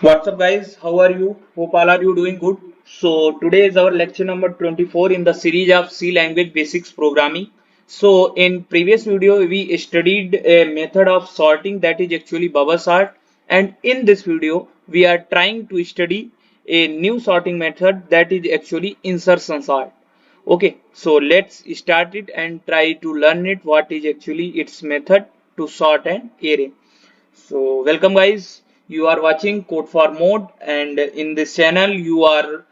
What's up guys, how are you? Hope all are you doing good. So today is our lecture number 24 in the series of C language basics programming. So in previous video we studied a method of sorting that is actually bubble sort, and in this video we are trying to study a new sorting method that is actually insertion sort. Okay, so let's start it and try to learn it what is actually its method to sort an array. So welcome guys, you are watching Code for Mode, and in this channel you are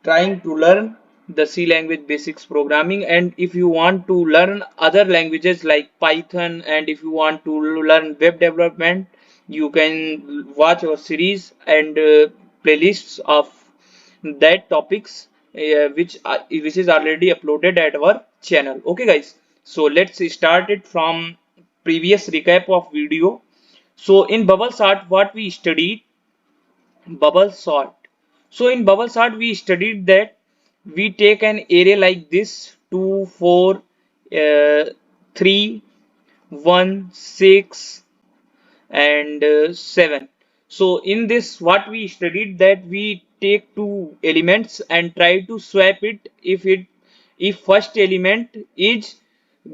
trying to learn the C language basics programming. And if you want to learn other languages like Python, and if you want to learn web development, you can watch our series and playlists of that topics which is already uploaded at our channel. Okay guys, so let's start it from previous recap of video. So in bubble sort, what we studied, bubble sort. So in bubble sort, we studied that we take an array like this: 2, 4, 3, 1, 6, and 7. So in this, what we studied that we take two elements and try to swap it if first element is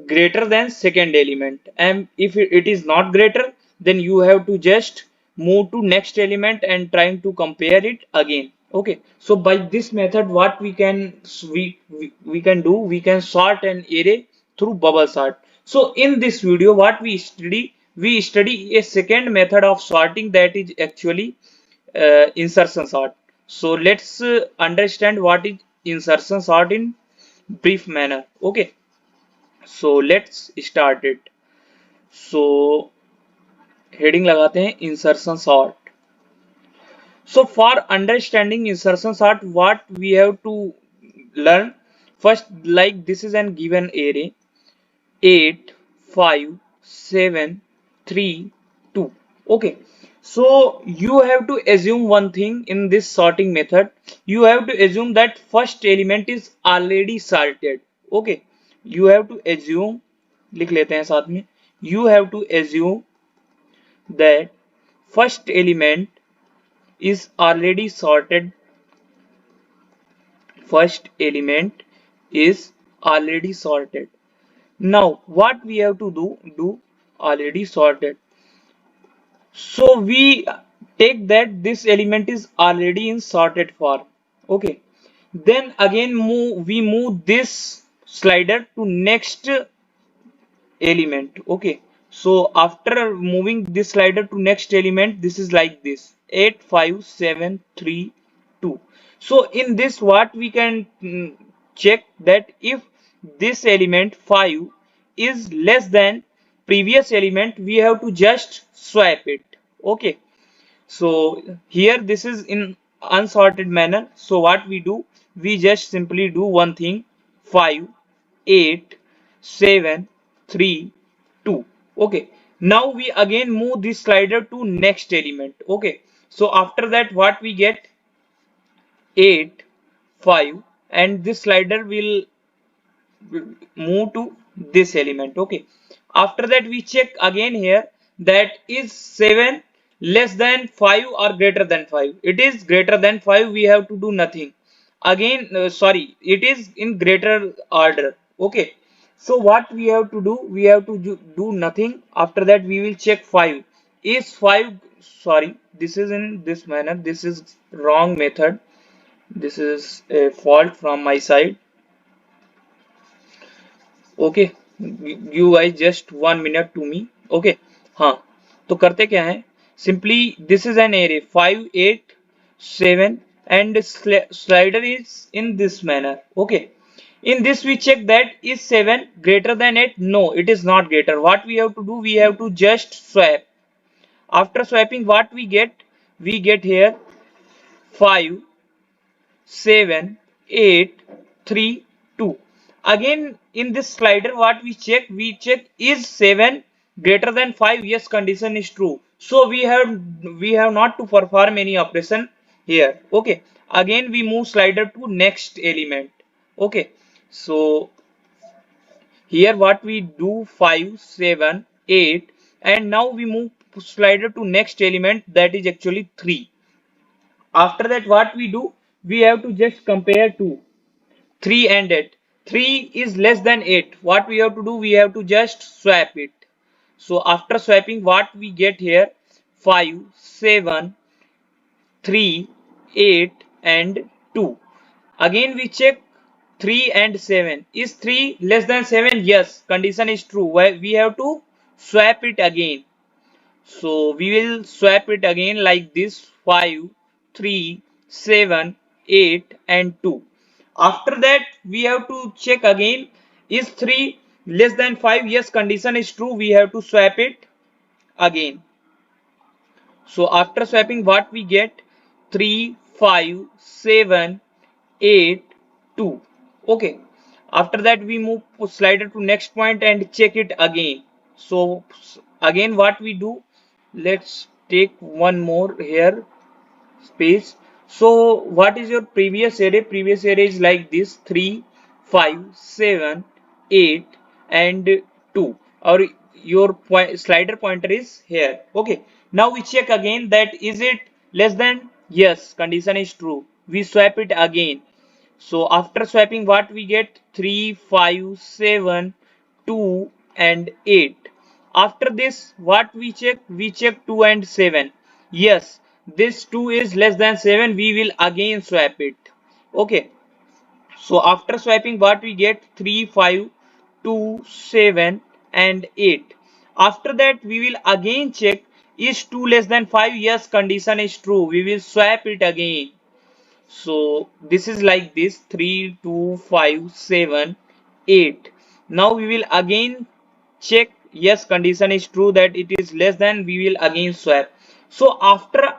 greater than second element, and if it is not greater, then you have to just move to next element and trying to compare it again. Okay, so by this method what we can do, we can sort an array through bubble sort. So in this video what we study a second method of sorting that is actually insertion sort. So let's understand what is insertion sort in brief manner. Okay, so let's start it. So heading लगाते हैं insertion sort. So for understanding insertion sort, what we have to learn first, like this is an given array 8, 5, 7, 3, 2. Okay, so you have to assume one thing in this sorting method. You have to assume that first element is already sorted. Okay, you have to assume, लिख लेते हैं साथ में, you have to assume that first element is already sorted. First element is already sorted. Now what we have to do already sorted. So we take that this element is already in sorted form. Okay, then again we move this slider to next element. Okay, so after moving this slider to next element, this is like this: 8, 5, 7, 3, 2. So in this what we can check that if this element 5 is less than previous element, we have to just swap it. Okay, so here this is in unsorted manner. So what we do, we just simply do one thing: 5, 8, 7, 3, 2. Okay, now we again move this slider to next element. Okay, so after that what we get, 8, 5, and this slider will move to this element. Okay, after that we check again here that is 7 less than 5 or greater than 5. It is greater than 5, we have to do nothing again. Sorry, it is in greater order. Okay, so what we have to do, we have to do nothing. After that we will check 5 is 5. Sorry, this is in this manner, this is wrong method, this is a fault from my side. Okay, you guys just 1 minute to me. Okay, हाँ, तो करते क्या है, simply this is an array 5, 8, 7 and slider is in this manner. Okay, in this we check that is 7 greater than 8. No, it is not greater. What we have to do, we have to just swap. After swapping, what we get here 5, 7, 8, 3, 2. Again in this slider what we check is 7 greater than 5. Yes, condition is true, so we have not to perform any operation here. Okay, again we move slider to next element. Okay, so here what we do, 5, 7, 8, and now we move slider to next element, that is actually 3. After that, what we do, we have to just compare two, 3 and 8. 3 is less than 8. What we have to do, we have to just swap it. So after swapping, what we get here, 5, 7, 3, 8 and 2. Again we check 3 and 7. Is 3 less than 7? Yes, condition is true. We have to swap it again. So we will swap it again like this, 5, 3, 7, 8 and 2. After that we have to check again, is 3 less than 5? Yes, condition is true. We have to swap it again. So after swapping, what we get, 3, 5, 7, 8, 2. Okay. After that we move slider to next point and check it again. So again what we do, let's take one more here, space. So what is your previous array? Previous array is like this, 3, 5, 7, 8 and 2. Or your slider pointer is here. Okay. Now we check again that is it less than? Yes, condition is true. We swap it again. So after swapping, what we get, 3, 5, 7, 2 and 8. After this, what we check? We check 2 and 7. Yes, this 2 is less than 7. We will again swap it. Okay. So after swapping, what we get, 3, 5, 2, 7 and 8. After that, we will again check, is 2 less than 5? Yes, condition is true. We will swap it again. So this is like this, 3, 2, 5, 7, 8. Now we will again check, yes, condition is true that it is less than, we will again swap. So after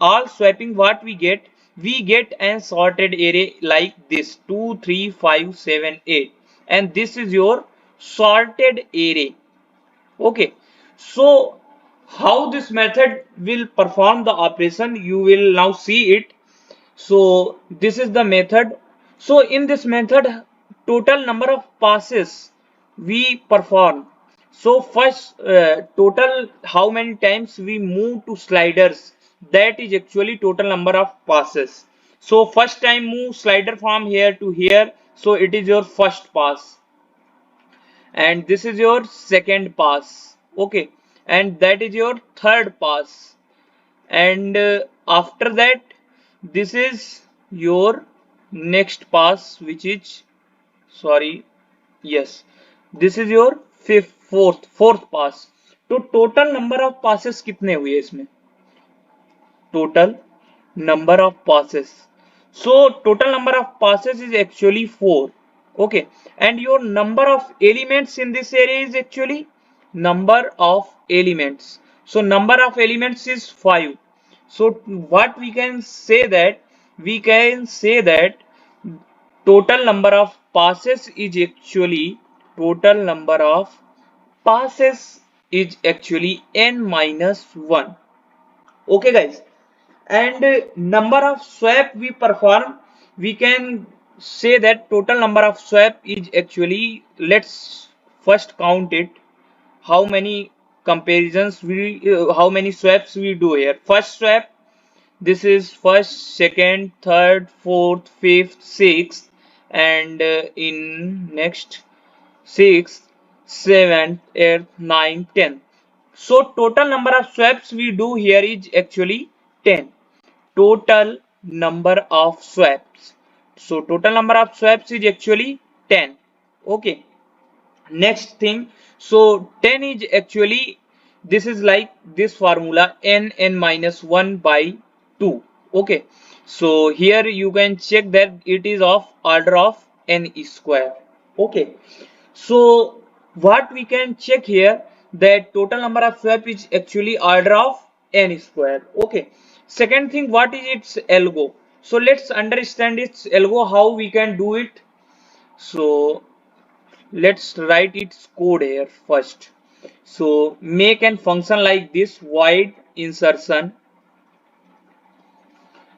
all swapping, what we get? We get an sorted array like this, 2, 3, 5, 7, 8. And this is your sorted array. Okay. So how this method will perform the operation, you will now see it. So this is the method. So in this method, total number of passes we perform. So first, total how many times we move to sliders, that is actually total number of passes. So first time move slider from here to here, so it is your first pass, and this is your second pass. Okay, and that is your third pass, and after that this is your next pass, which is, sorry, yes, this is your fourth pass. तो total number of passes कितने हुए इसमें? Total number of passes, so total number of passes is actually 4. Okay, and your number of elements in this array is actually number of elements. So number of elements is 5. So what we can say that, we can say that total number of passes is actually, total number of passes is actually n minus 1. Okay guys, and number of swap we perform, we can say that total number of swap is actually, let's first count it, how many comparisons we how many swaps we do here. First swap, this is first, second, third, fourth, fifth, sixth, and in next, 6th, 7th, 8th, 9th, 10th. So total number of swaps we do here is actually 10. Total number of swaps. So total number of swaps is actually 10. Okay. Next thing. So 10 is actually, this is like this formula, n minus 1 by 2. Okay. So here you can check that it is of order of n square. Okay. So what we can check here, that total number of swap is actually order of n square. Okay. Second thing, what is its algo? So let's understand its algo, how we can do it. So let's write its code here first. So make an function like this, void insertion,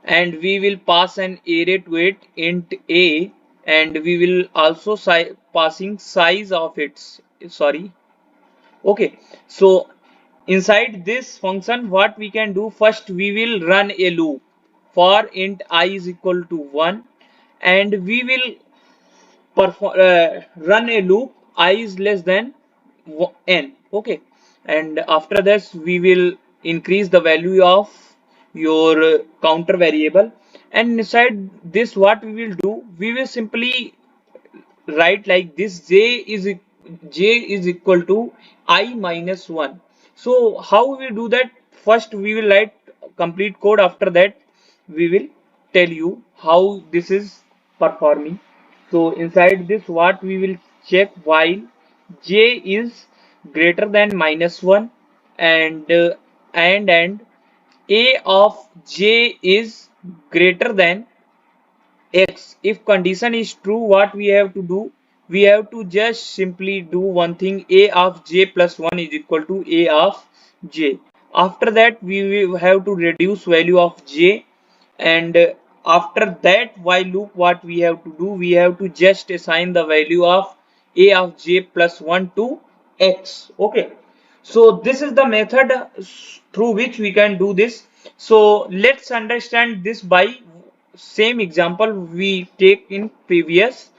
and we will pass an array to it, int a, and we will also passing size of its, sorry. Okay, so inside this function, what we can do, first we will run a loop for int I is equal to 1, and we will run a loop I is less than n. Okay, and after this we will increase the value of your counter variable, and inside this what we will do, we will simply write like this: j is equal to I minus 1. So how we do that? First we will write complete code. After that we will tell you how this is performing. So inside this what we will check, while j is greater than minus 1 and and a of j is greater than x. If condition is true, what we have to do, we have to just simply do one thing: a of j plus 1 is equal to a of j. After that we will have to reduce value of j, and after that while loop what we have to do, we have to just assign the value of a of j plus 1 to x. Okay, so this is the method through which we can do this. So let's understand this by same example we take in previous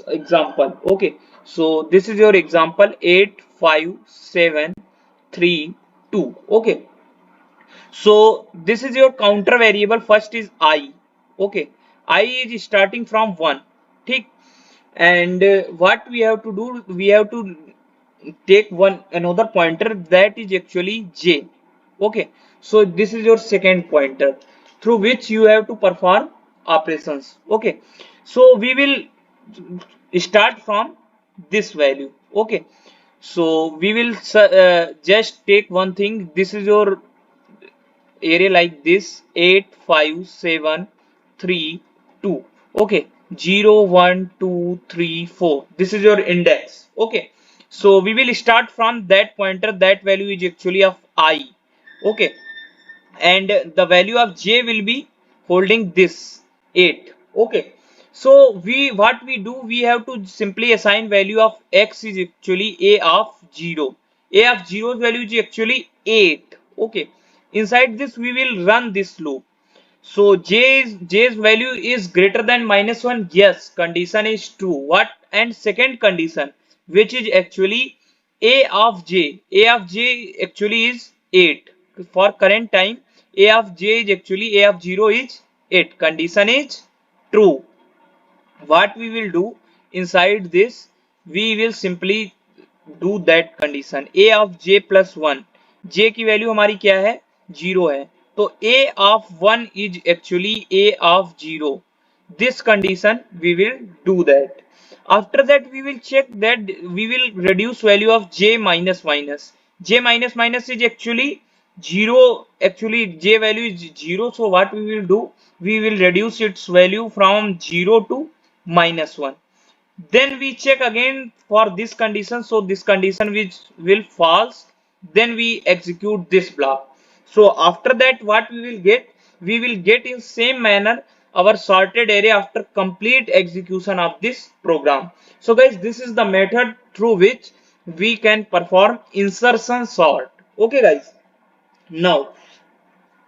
example. Okay, so this is your example 8 5 7 3 2. Okay, so this is your counter variable. First is I. Okay, I is starting from 1. ठीक, and what we have to do, we have to take one another pointer that is actually j. Okay, so this is your second pointer through which you have to perform operations. Okay, so we will start from this value. Okay, so we will just take one thing. This is your array like this: 8 5 7 3 2. Okay, 0 1 2 3 4. This is your index. Okay, so we will start from that pointer. That value is actually of I. Okay, and the value of j will be holding this 8. Okay, so what we do, we have to simply assign value of x is actually a of 0. A of 0's value is actually 8. Okay, inside this we will run this loop. So j's value is greater than minus 1. Yes, condition is true. What? And second condition, which is actually a of j actually is 8. For current time, a of j is actually a of 0 is 8. Condition is true. What we will do, inside this we will simply do that condition: a of j plus 1. j की value हमारी क्या है? 0 है, तो a of 1 is actually a of 0. This condition we will do that. After that we will check that we will reduce value of j minus minus. J minus minus is actually 0. Actually j value is 0, so what we will do, we will reduce its value from 0 to minus 1. Then we check again for this condition. So this condition which will false, then we execute this block. So after that what we will get, we will get in same manner our sorted array after complete execution of this program. So guys, this is the method through which we can perform insertion sort. Okay guys, now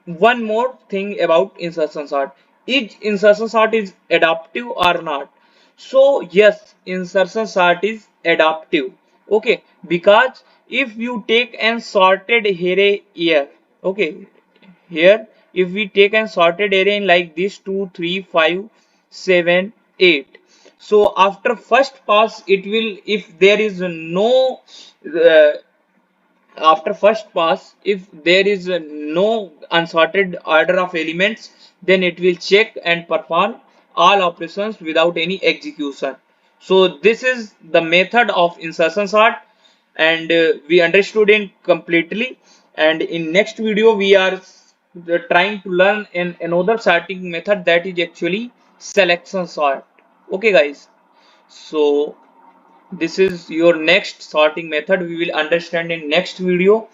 one more thing about insertion sort: is insertion sort is adaptive or not? So yes, insertion sort is adaptive. Okay, because if you take an sorted array here, okay, here if we take an sorted array in like this 2 3 5 7 8, so after first pass it will, if there is no after first pass, if there is no unsorted order of elements, then it will check and perform all operations without any execution. So this is the method of insertion sort, and we understood it completely. And in next video we are trying to learn another sorting method, that is actually selection sort. Okay guys, so this is your next sorting method we will understand in next video.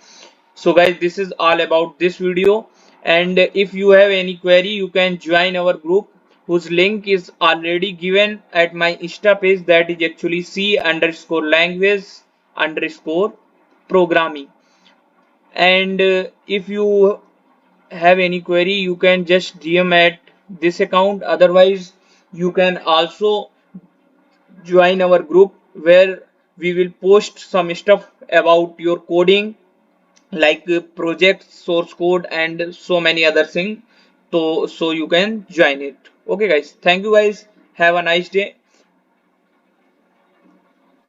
So guys, this is all about this video, and if you have any query you can join our group, whose link is already given at my Insta page, that is actually C_language_programming. And if you have any query, you can just DM at this account. Otherwise, you can also join our group where we will post some stuff about your coding, like project source code and so many other things. So you can join it. Okay guys, thank you guys, have a nice day.